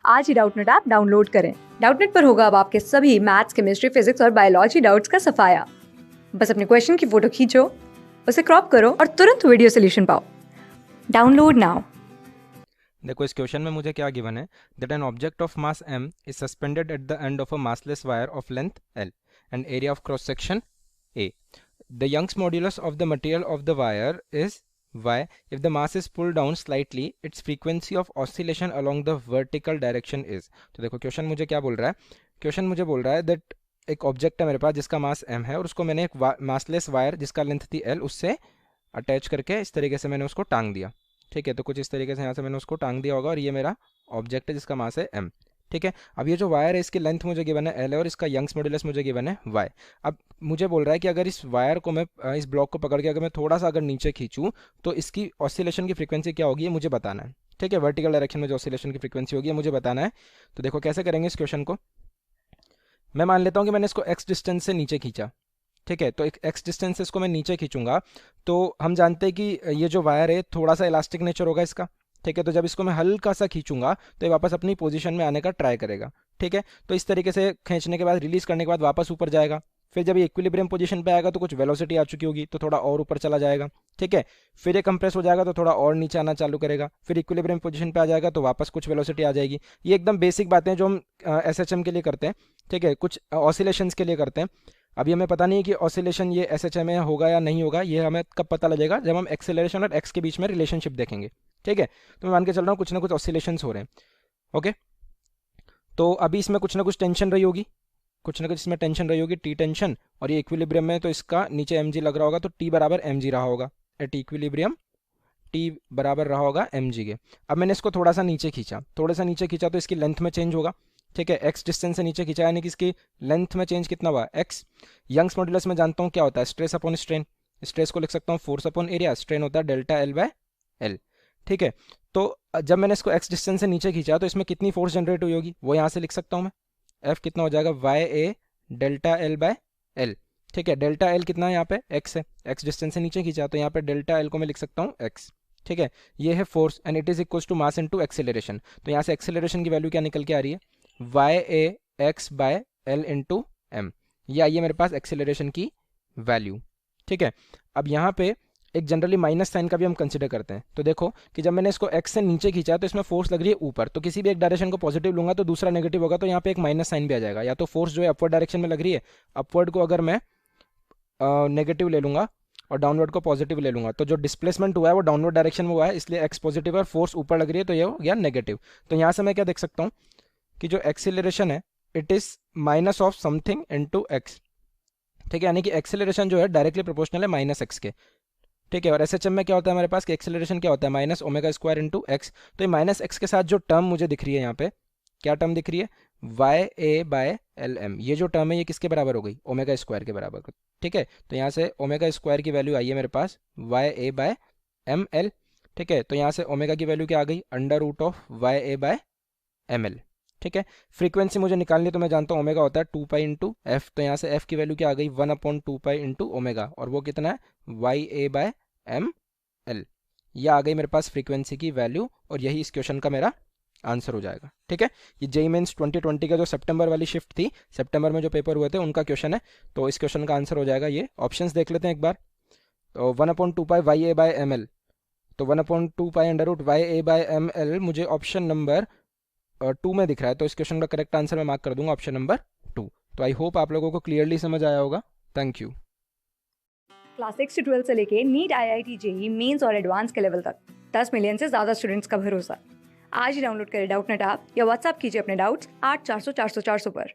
आज ही Doubtnut app download करें। Doubtnut पर होगा अब आपके सभी मैथ्स, केमिस्ट्री, फिजिक्स और बायोलॉजी डाउट्स का सफाया। बस अपने क्वेश्चन की फोटो खींचो, उसे क्रॉप करो और तुरंत वीडियो सोल्यूशन पाओ। Download now. देखो इस क्वेश्चन में मुझे क्या गिवन है that an object of mass m is suspended at the end of a massless wire of length l and area of cross section a. The Young's modulus of the material of the wire is y. If the mass is pulled down slightly, its frequency of oscillation along the vertical direction is. तो देखो question मुझे क्या बोल रहा है, question मुझे बोल रहा है दैट एक ऑब्जेक्ट है मेरे पास जिसका मास m है और उसको मैंने एक मासलेस वायर जिसका लेंथ थी l उससे अटैच करके इस तरीके से मैंने उसको टांग दिया। ठीक है, तो कुछ इस तरीके से यहाँ से मैंने उसको टांग दिया होगा और ये मेरा ऑब्जेक्ट है जिसका मास है m। ठीक है, अब ये जो वायर है इसकी लेंथ मुझे गिवन है l है और इसका यंग्स मॉड्यूलस मुझे गिवन है y। अब मुझे बोल रहा है कि अगर इस वायर को मैं इस ब्लॉक को पकड़ के अगर मैं थोड़ा सा अगर नीचे खींचूं तो इसकी ऑसिलेशन की फ्रीक्वेंसी क्या होगी ये मुझे बताना है। ठीक है, वर्टिकल डायरेक्शन में जो ऑसिलेशन की फ्रीक्वेंसी होगी ये मुझे बताना है। तो देखो कैसे करेंगे इस क्वेश्चन को। मैं मान लेता हूँ कि मैंने इसको x डिस्टेंस से नीचे खींचा। ठीक है, तो एक x डिस्टेंस से इसको मैं नीचे खींचूंगा तो हम जानते हैं कि ये जो वायर है थोड़ा सा इलास्टिक नेचर होगा इसका। ठीक है, तो जब इसको मैं हल्का सा खींचूंगा तो ये वापस अपनी पोजीशन में आने का ट्राई करेगा। ठीक है, तो इस तरीके से खींचने के बाद रिलीज करने के बाद वापस ऊपर जाएगा। फिर जब ये इक्विलिब्रियम पोजीशन पे आएगा तो कुछ वेलोसिटी आ चुकी होगी तो थोड़ा और ऊपर चला जाएगा। ठीक है, फिर ये कंप्रेस हो जाएगा तो थोड़ा और नीचे आना चालू करेगा। फिर इक्विलिब्रियम पोजीशन पे आ जाएगा तो वापस कुछ वेलोसिटी आ जाएगी। ये एकदम बेसिक बातें जो हम एसएचएम के लिए करते हैं। ठीक है, कुछ ऑसिलेशंस के लिए करते हैं। अभी हमें पता नहीं है कि ऑसिलेशन ये एसएचएम में होगा या नहीं होगा, ये हमें कब पता लगेगा जब हम एक्सेलरेशन और एक्स के बीच में रिलेशनशिप देखेंगे। ठीक है, तो मैं मान के चल रहा हूँ कुछ ना कुछ ऑसिलेशंस हो रहे हैं। ओके, तो अभी इसमें कुछ ना कुछ टेंशन रही होगी, कुछ ना कुछ इसमें टेंशन रही होगी, टी टेंशन, और ये इक्विलिब्रियम में तो इसका नीचे एम लग रहा होगा तो टी बराबर एम रहा होगा। एट इक्विलिब्रियम टी बराबर रहा होगा एम के। अब मैंने इसको थोड़ा सा नीचे खींचा, थोड़ा सा नीचे खींचा तो इसकी लेंथ में चेंज होगा। ठीक है, एक्स डिस्टेंस से नीचे खींचा यानी कि इसकी लेंथ में चेंज कितना हुआ, एक्स। यंग्स मॉड्यूलस में जानता हूँ क्या होता है, स्ट्रेस अपॉन स्ट्रेन। स्ट्रेस को लिख सकता हूँ फोर्स अपॉन एरिया, स्ट्रेन होता है डेल्टा एल बाय एल। ठीक है, तो जब मैंने इसको एक्स डिस्टेंस से नीचे खींचा तो इसमें कितनी फोर्स जनरेट हुई होगी वो यहाँ से लिख सकता हूँ मैं। एफ कितना हो जाएगा, Y A delta L by L. ठीक है, डेल्टा एल कितना है यहाँ पे, एक्स है, एक्स डिस्टेंस से नीचे खींचा तो यहाँ पे डेल्टा एल को मैं लिख सकता हूँ एक्स। ठीक है, ये है force and it is equals to mass into acceleration. तो यहाँ से एक्सेलरेशन की वैल्यू क्या निकल के आ रही है, Y A X by L into M. ये आई है मेरे पास एक्सेलरेशन की वैल्यू। ठीक है, अब यहाँ पे एक जनरली माइनस साइन का भी हम कंसिडर करते हैं। तो देखो कि जब मैंने इसको एक्स से नीचे खींचा तो इसमें फोर्स लग रही है ऊपर, तो किसी भी एक डायरेक्शन को पॉजिटिव लूंगा तो दूसरा नेगेटिव होगा, तो यहाँ पे एक माइनस साइन भी आ जाएगा। या तो फोर्स जो है अपवर्ड डायरेक्शन में लग रही है, अपवर्ड को अगर मैं नेगेटिव ले लूंगा और डाउनवर्ड को पॉजिटिव ले लूंगा तो जो डिस्प्लेसमेंट हुआ है वो डाउनवर्ड डायरेक्शन में हुआ है, इसलिए एक्स पॉजिटिव और फोर्स ऊपर लग रही है तो ये हो गया नेगेटिव। तो यहाँ से मैं क्या देख सकता हूँ कि जो एक्सीलरेशन है it is minus of something into x. ठीक है, यानी कि एक्सेलरेशन जो है डायरेक्टली प्रोपोर्शनल है माइनस एक्स के। ठीक है, और एसएचएम में क्या होता है हमारे पास कि एक्सेलरेशन क्या होता है, minus omega square into x. तो ये माइनस एक्स के साथ जो टर्म मुझे दिख रही है यहाँ पे, क्या टर्म दिख रही है, Y A by L M. ये जो टर्म है ये किसके बराबर हो गई, ओमेगा स्क्वायर के बराबर। ठीक है, तो यहाँ से ओमेगा स्क्वायर की वैल्यू आई है मेरे पास Y A by M L. ठीक है, तो यहाँ से ओमेगा की वैल्यू क्या आ गई, under root of Y A by M L. ठीक है, फ्रीक्वेंसी मुझे निकालनी तो मैं जानता हूँ ओमेगा होता है 2 पाई इंटू एफ। तो यहाँ से एफ की वैल्यू क्या आ गई, 1/2 पाई इंटू ओमेगा, और वो कितना है Y A by M L. ये आ गई मेरे पास फ्रीक्वेंसी की वैल्यू और यही इस क्वेश्चन का मेरा आंसर हो जाएगा। ठीक है, ये जेई मेंस 2020 का जो सितंबर वाली शिफ्ट थी, सितंबर में जो पेपर हुए थे उनका क्वेश्चन है, तो इस क्वेश्चन का आंसर हो जाएगा ये। ऑप्शंस देख लेते हैं एक बार। तो 1/2 पाई Y A by M L, तो 1/2 pi under root Y A by M L मुझे ऑप्शन नंबर 2 में दिख रहा है, तो इस क्वेश्चन का करेक्ट आंसर मैं मार्क कर दूंगा ऑप्शन नंबर 2। तो आई होप आप लोगों को क्लियरली समझ आया होगा। Thank you. क्लास 6 से 12 से लेके नीट, IIT, जेई मेंस और एडवांस के लेवल तक 10 मिलियन से ज्यादा स्टूडेंट्स का भरोसा। आज ही डाउनलोड करें डाउटनेट ऐप या व्हाट्सएप कीजिए अपने डाउट्स 8400 400 400 पर।